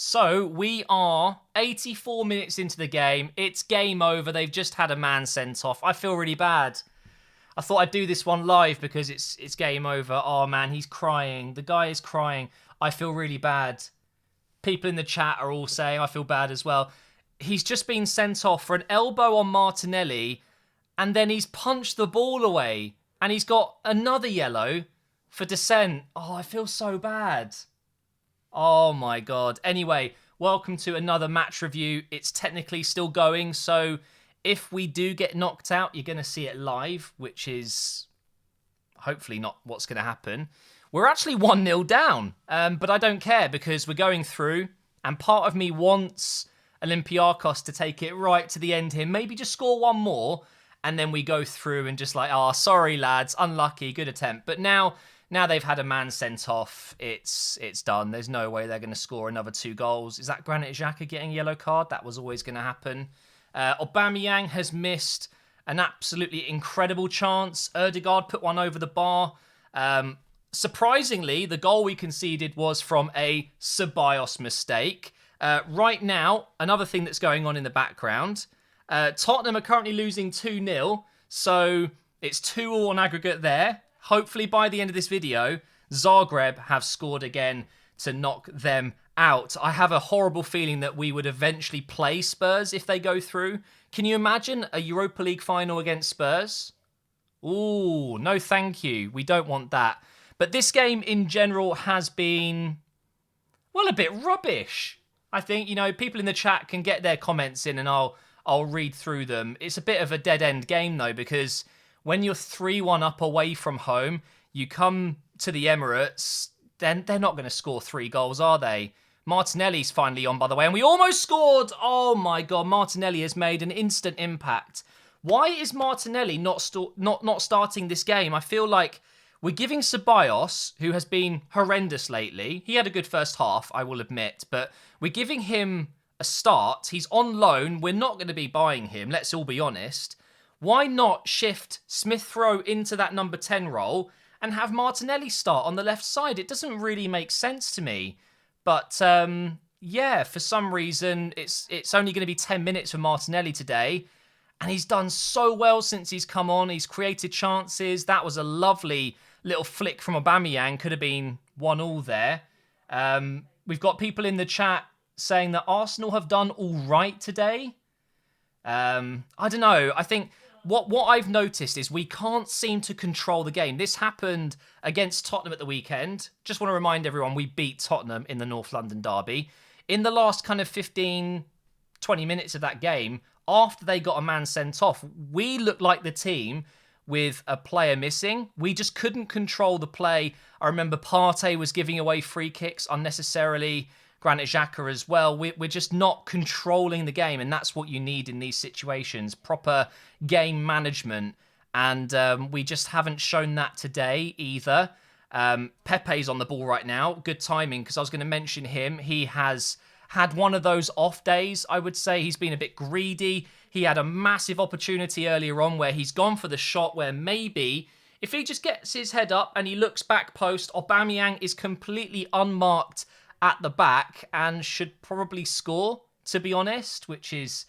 So we are 84 minutes into the game. It's game over. They've just had a man sent off. I feel really bad. I thought I'd do this one live because it's game over. Oh man, he's crying. The guy is crying. I feel really bad. People in the chat are all saying I feel bad as well. He's just been sent off for an elbow on Martinelli, and then he's punched the ball away, and he's got another yellow for dissent. Oh, I feel so bad. Oh my God. Anyway, welcome to another match review. It's technically still going, so if we do get knocked out, you're going to see it live, which is hopefully not what's going to happen. We're actually 1-0 down, but I don't care because we're going through, and part of me wants Olympiacos to take it right to the end here, maybe just score one more, and then we go through and just like, oh, sorry lads, unlucky, good attempt. But now they've had a man sent off, it's done. There's no way they're going to score another 2 goals. Is that Granit Xhaka getting a yellow card? That was always going to happen. Aubameyang has missed an absolutely incredible chance. Ødegaard put one over the bar. Surprisingly, the goal we conceded was from a Ceballos mistake. Right now, another thing that's going on in the background, Tottenham are currently losing 2-0, so it's 2-2 on aggregate there. Hopefully by the end of this video, Zagreb have scored again to knock them out. I have a horrible feeling that we would eventually play Spurs if they go through. Can you imagine a Europa League final against Spurs? Ooh, no thank you. We don't want that. But this game in general has been, well, a bit rubbish. I think, you know, people in the chat can get their comments in and I'll read through them. It's a bit of a dead-end game, though, because when you're 3-1 up away from home, you come to the Emirates, then they're not going to score 3 goals, are they? Martinelli's finally on, by the way, and we almost scored. Oh, my God. Martinelli has made an instant impact. Why is Martinelli not starting this game? I feel like we're giving Ceballos, who has been horrendous lately. He had a good first half, I will admit, but we're giving him a start. He's on loan. We're not going to be buying him, let's all be honest. Why not shift Smith Rowe into that number 10 role and have Martinelli start on the left side? It doesn't really make sense to me. But, yeah, for some reason, it's only going to be 10 minutes for Martinelli today. And he's done so well since he's come on. He's created chances. That was a lovely little flick from Aubameyang. Could have been 1-1 there. We've got people in the chat saying that Arsenal have done all right today. I don't know. I think what I've noticed is we can't seem to control the game. This happened against Tottenham at the weekend. Just want to remind everyone we beat Tottenham in the North London derby. In the last kind of 15, 20 minutes of that game, after they got a man sent off, we looked like the team with a player missing. We just couldn't control the play. I remember Partey was giving away free kicks unnecessarily. Granit Xhaka as well. We're just not controlling the game, and that's what you need in these situations. Proper game management, and we just haven't shown that today either. Pepe's on the ball right now. Good timing, because I was going to mention him. He has had one of those off days, I would say. He's been a bit greedy. He had a massive opportunity earlier on where he's gone for the shot where maybe if he just gets his head up and he looks back post, Aubameyang is completely unmarked at the back and should probably score, to be honest, which is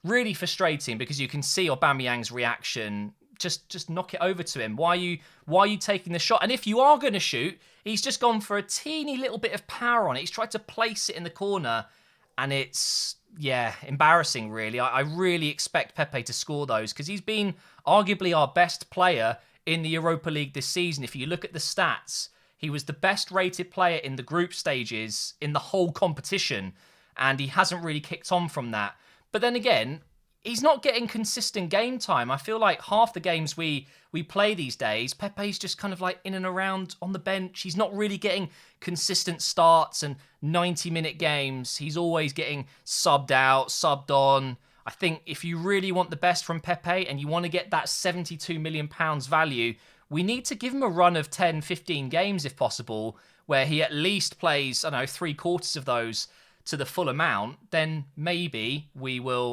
really frustrating because you can see Aubameyang's reaction. Just knock it over to him. Why are you taking the shot? And if you are going to shoot, he's just gone for a teeny little bit of power on it. He's tried to place it in the corner, and it's, yeah, embarrassing, really. I really expect Pepe to score those because he's been arguably our best player in the Europa League this season. If you look at the stats, he was the best rated player in the group stages in the whole competition, and he hasn't really kicked on from that. But then again, he's not getting consistent game time. I feel like half the games we play these days, Pepe's just kind of like in and around on the bench. He's not really getting consistent starts and 90-minute games. He's always getting subbed out, subbed on. I think if you really want the best from Pepe and you want to get that £72 million value, we need to give him a run of 10, 15 games if possible, where he at least plays, I don't know, 3/4 of those to the full amount. Then maybe we will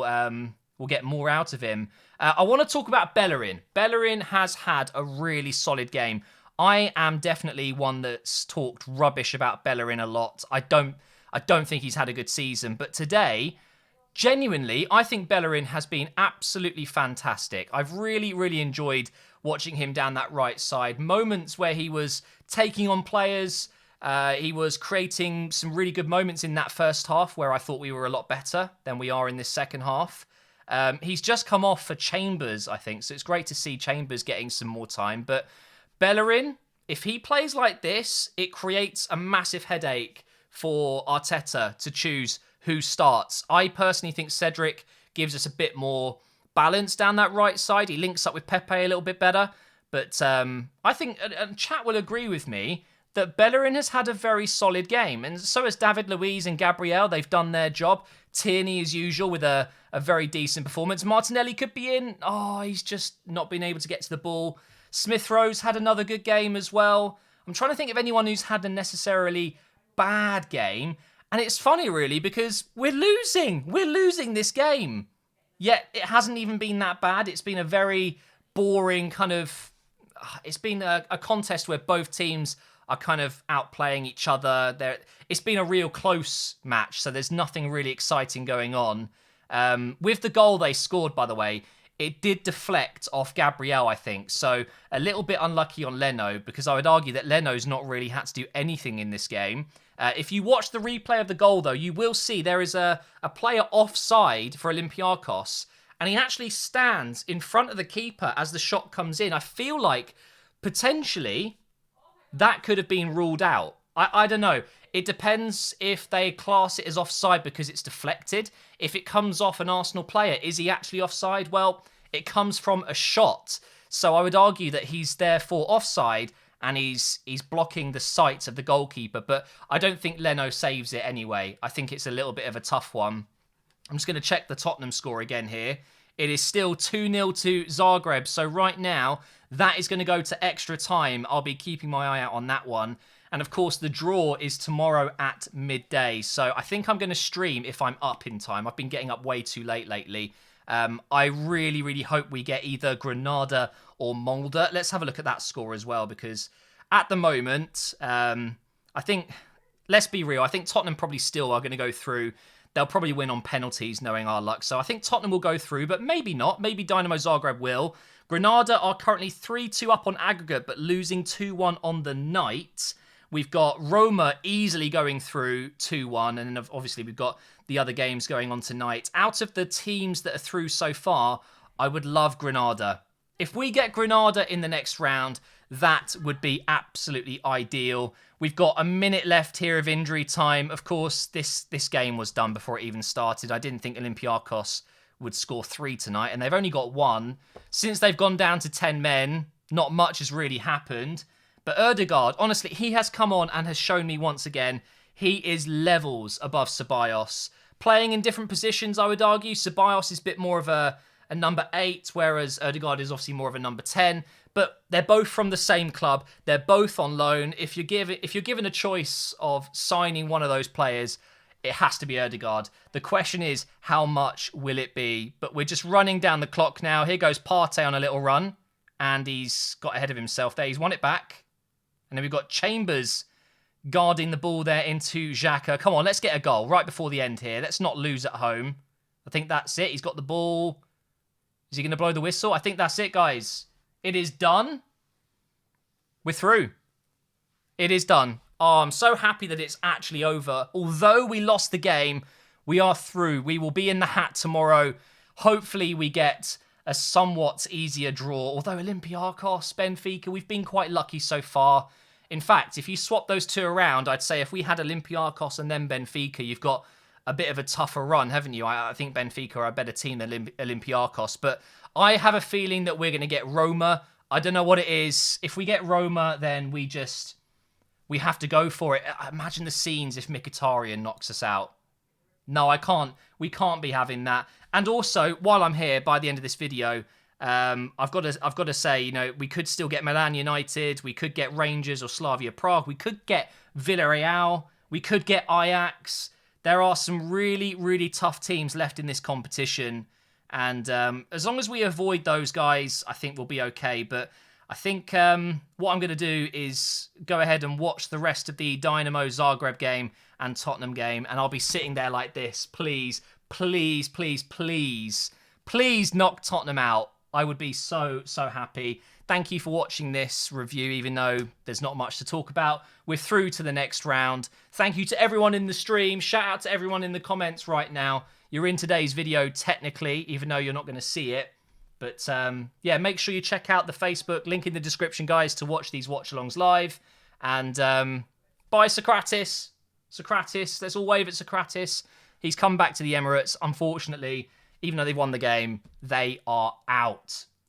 we'll get more out of him. I want to talk about Bellerin. Bellerin has had a really solid game. I am definitely one that's talked rubbish about Bellerin a lot. I don't I don't think he's had a good season. But today, genuinely, I think Bellerin has been absolutely fantastic. I've really, really enjoyed watching him down that right side. Moments where he was taking on players. He was creating some really good moments in that first half where I thought we were a lot better than we are in this second half. He's just come off for Chambers, I think, so it's great to see Chambers getting some more time. But Bellerin, if he plays like this, it creates a massive headache for Arteta to choose who starts. I personally think Cedric gives us a bit more balance down that right side. He links up with Pepe a little bit better. But I think, and chat will agree with me, that Bellerin has had a very solid game. And so has David Luiz and Gabriel. They've done their job. Tierney, as usual, with a very decent performance. Martinelli could be in. Oh, he's just not been able to get to the ball. Smith-Rowe's had another good game as well. I'm trying to think of anyone who's had a necessarily bad game. And it's funny, really, because we're losing. We're losing this game. Yet it hasn't even been that bad. It's been a very boring kind of... It's been a contest where both teams are kind of outplaying each other. It's been a real close match, so there's nothing really exciting going on. With the goal they scored, by the way, it did deflect off Gabriel, I think. So a little bit unlucky on Leno, because I would argue that Leno's not really had to do anything in this game. If you watch the replay of the goal, though, you will see there is a player offside for Olympiacos, and he actually stands in front of the keeper as the shot comes in. I feel like potentially that could have been ruled out. I don't know. It depends if they class it as offside because it's deflected. If it comes off an Arsenal player, is he actually offside? Well, it comes from a shot. So I would argue that he's therefore offside and he's blocking the sight of the goalkeeper. But I don't think Leno saves it anyway. I think it's a little bit of a tough one. I'm just going to check the Tottenham score again here. It is still 2-0 to Zagreb. So right now, that is going to go to extra time. I'll be keeping my eye out on that one. And of course, the draw is tomorrow at midday. So I think I'm going to stream if I'm up in time. I've been getting up way too late lately. I really, really hope we get either Granada or Mulder. Let's have a look at that score as well, because at the moment, I think, let's be real, I think Tottenham probably still are going to go through. They'll probably win on penalties, knowing our luck. So I think Tottenham will go through, but maybe not. Maybe Dynamo Zagreb will. Granada are currently 3-2 up on aggregate, but losing 2-1 on the night. We've got Roma easily going through 2-1, and then obviously we've got the other games going on tonight. Out of the teams that are through so far, I would love Granada. If we get Granada in the next round, that would be absolutely ideal. We've got a minute left here of injury time. Of course, this game was done before it even started. I didn't think Olympiacos would score 3 tonight, and they've only got 1. Since they've gone down to 10 men, not much has really happened. But Ødegaard, honestly, he has come on and has shown me once again, he is levels above Ceballos. Playing in different positions, I would argue. Ceballos is a bit more of a number 8, whereas Ødegaard is obviously more of a number 10. But they're both from the same club. They're both on loan. If you're given a choice of signing one of those players, it has to be Ødegaard. The question is, how much will it be? But we're just running down the clock now. Here goes Partey on a little run. And he's got ahead of himself there. He's won it back. And then we've got Chambers guarding the ball there into Xhaka. Come on, let's get a goal right before the end here. Let's not lose at home. I think that's it. He's got the ball. Is he going to blow the whistle? I think that's it, guys. It is done. We're through. It is done. Oh, I'm so happy that it's actually over. Although we lost the game, we are through. We will be in the hat tomorrow. Hopefully we get a somewhat easier draw. Although Olympiacos, Benfica, we've been quite lucky so far. In fact, if you swap those two around, I'd say if we had Olympiacos and then Benfica, you've got a bit of a tougher run, haven't you? I think Benfica are a better team than Olympiacos. But I have a feeling that we're going to get Roma. I don't know what it is. If we get Roma, then we have to go for it. Imagine the scenes if Mkhitaryan knocks us out. No, I can't. We can't be having that. And also, while I'm here, by the end of this video, I've got to say, you know, we could still get Milan United. We could get Rangers or Slavia Prague. We could get Villarreal. We could get Ajax. There are some really, really tough teams left in this competition. And as long as we avoid those guys, I think we'll be okay. But I think what I'm going to do is go ahead and watch the rest of the Dynamo Zagreb game and Tottenham game, and I'll be sitting there like this. Please, please, please, please, please knock Tottenham out. I would be so, so happy. Thank you for watching this review, even though there's not much to talk about. We're through to the next round. Thank you to everyone in the stream. Shout out to everyone in the comments right now. You're in today's video technically, even though you're not going to see it. But yeah, make sure you check out the Facebook, link in the description, guys, to watch these watch-alongs live. And bye, Socrates. Socrates, let's all wave at Socrates. He's come back to the Emirates. Unfortunately, even though they won the game, they are out.